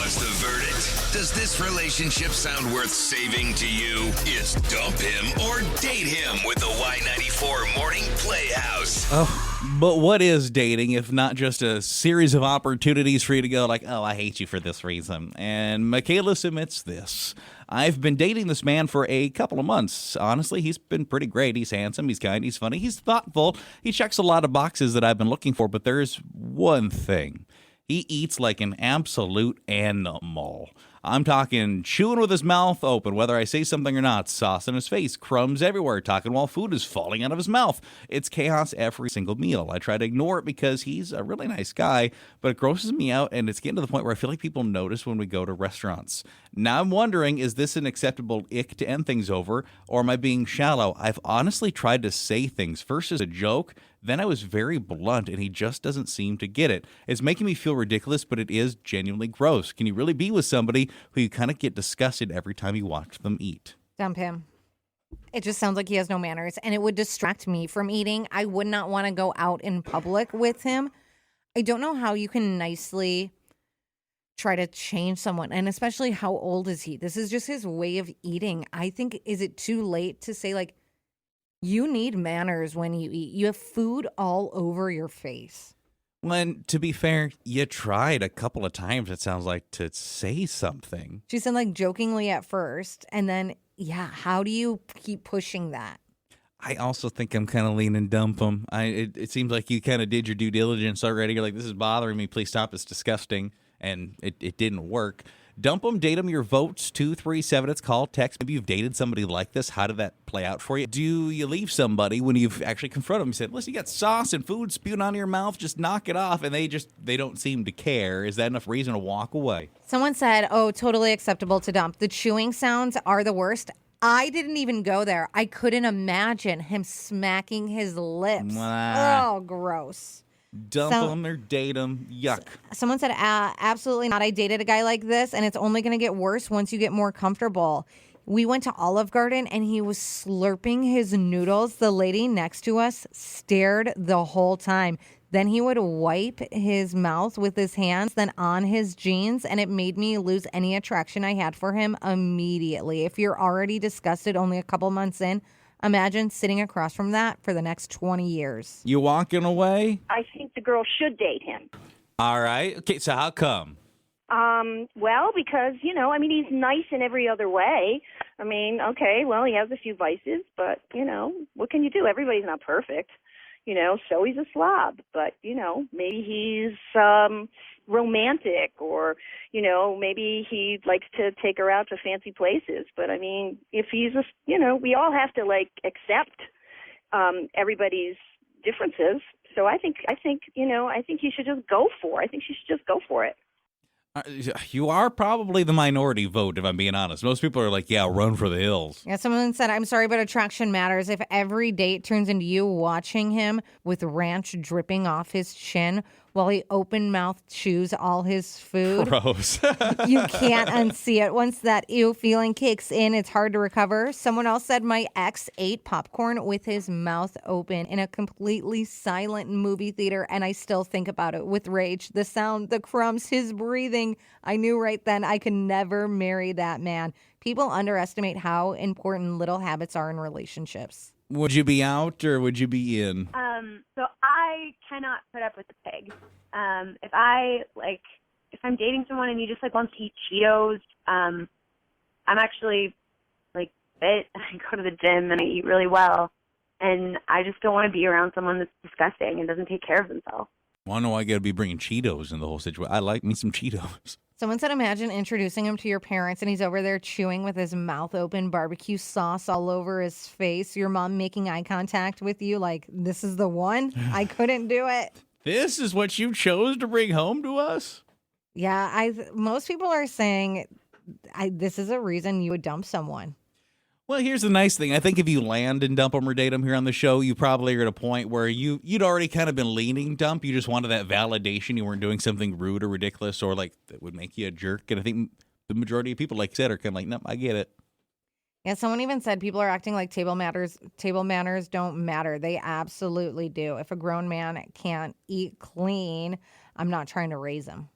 What's the verdict? Does this relationship sound worth saving to you? It's dump him or date him with the Y94 Morning Playhouse. Oh, but what is dating if not just a series of opportunities for you to go like, oh, I hate you for this reason? And Michaela submits this. I've been dating this man for a couple of months. Honestly, he's been pretty great. He's handsome, he's kind, he's funny, he's thoughtful. He checks a lot of boxes that I've been looking for, but there's one thing. He eats like an absolute animal. I'm talking chewing with his mouth open, whether I say something or not, sauce in his face, crumbs everywhere, talking while food is falling out of his mouth. It's chaos every single meal. I try to ignore it because he's a really nice guy, but it grosses me out, and it's getting to the point where I feel like people notice when we go to restaurants. Now I'm wondering, is this an acceptable ick to end things over, or am I being shallow? I've honestly tried to say things first as a joke, then I was very blunt, and he just doesn't seem to get it. It's making me feel ridiculous, but it is genuinely gross. Can you really be with somebody who you kind of get disgusted every time you watch them eat? Dump him. It just sounds like he has no manners, and it would distract me from eating. I would not want to go out in public with him. I don't know how you can nicely try to change someone, and especially how old is he? This is just his way of eating. I think, is it too late to say, like, you need manners when you eat? You have food all over your face. When, to be fair, you tried a couple of times, it sounds like, to say something. She said, like, jokingly at first, and then, yeah, how do you keep pushing that? I also think I'm kind of leaning dump him. It seems like you kind of did your due diligence already. You're like, this is bothering me. Please stop. It's disgusting. And it didn't work. Dump them, date them, your votes, 237. It's called text. Maybe you've dated somebody like this. How did that play out for you? Do you leave somebody when you've actually confronted them? You said, listen, you got sauce and food spewing out of your mouth. Just knock it off. And they don't seem to care. Is that enough reason to walk away? Someone said, oh, totally acceptable to dump. The chewing sounds are the worst. I didn't even go there. I couldn't imagine him smacking his lips. Oh, gross. Dump them or date them. Yuck. Someone said, absolutely not. I dated a guy like this, and it's only going to get worse once you get more comfortable. We went to Olive Garden, and he was slurping his noodles. The lady next to us stared the whole time. Then he would wipe his mouth with his hands, then on his jeans, and it made me lose any attraction I had for him immediately. If you're already disgusted only a couple months in, imagine sitting across from that for the next 20 years. You walking away? I think the girl should date him. All right. Okay, so how come? Well, because, he's nice in every other way. Okay, well, he has a few vices, but, what can you do? Everybody's not perfect. So he's a slob. But, maybe he's romantic or, maybe he likes to take her out to fancy places. But, if he's we all have to, accept everybody's differences. So I think you should just go for it. I think she should just go for it. You are probably the minority vote, if I'm being honest. Most people are like, yeah, run for the hills. Yeah, someone said, I'm sorry, but attraction matters. If every date turns into you watching him with ranch dripping off his chin while he open-mouthed chews all his food. Gross. You can't unsee it. Once that ew feeling kicks in, it's hard to recover. Someone else said, my ex ate popcorn with his mouth open in a completely silent movie theater, and I still think about it with rage. The sound, the crumbs, his breathing. I knew right then I could never marry that man. People underestimate how important little habits are in relationships. Would you be out or would you be in? So I cannot put up with the pig. If I'm dating someone and you just want to eat Cheetos, I'm actually fit. I go to the gym and I eat really well, and I just don't want to be around someone that's disgusting and doesn't take care of themselves. Well, I know I got to be bringing Cheetos in the whole situation. I like me some Cheetos. Someone said, imagine introducing him to your parents and he's over there chewing with his mouth open, barbecue sauce all over his face. Your mom making eye contact with you like, this is the one? I couldn't do it. This is what you chose to bring home to us? Yeah, most people are saying this is a reason you would dump someone. Well, here's the nice thing. I think if you land and dump them or date them here on the show, you probably are at a point where you'd already kind of been leaning dump. You just wanted that validation. You weren't doing something rude or ridiculous or that would make you a jerk. And I think the majority of people, like I said, are kind of like, nope, I get it. Yeah, someone even said people are acting like table manners don't matter. They absolutely do. If a grown man can't eat clean, I'm not trying to raise him.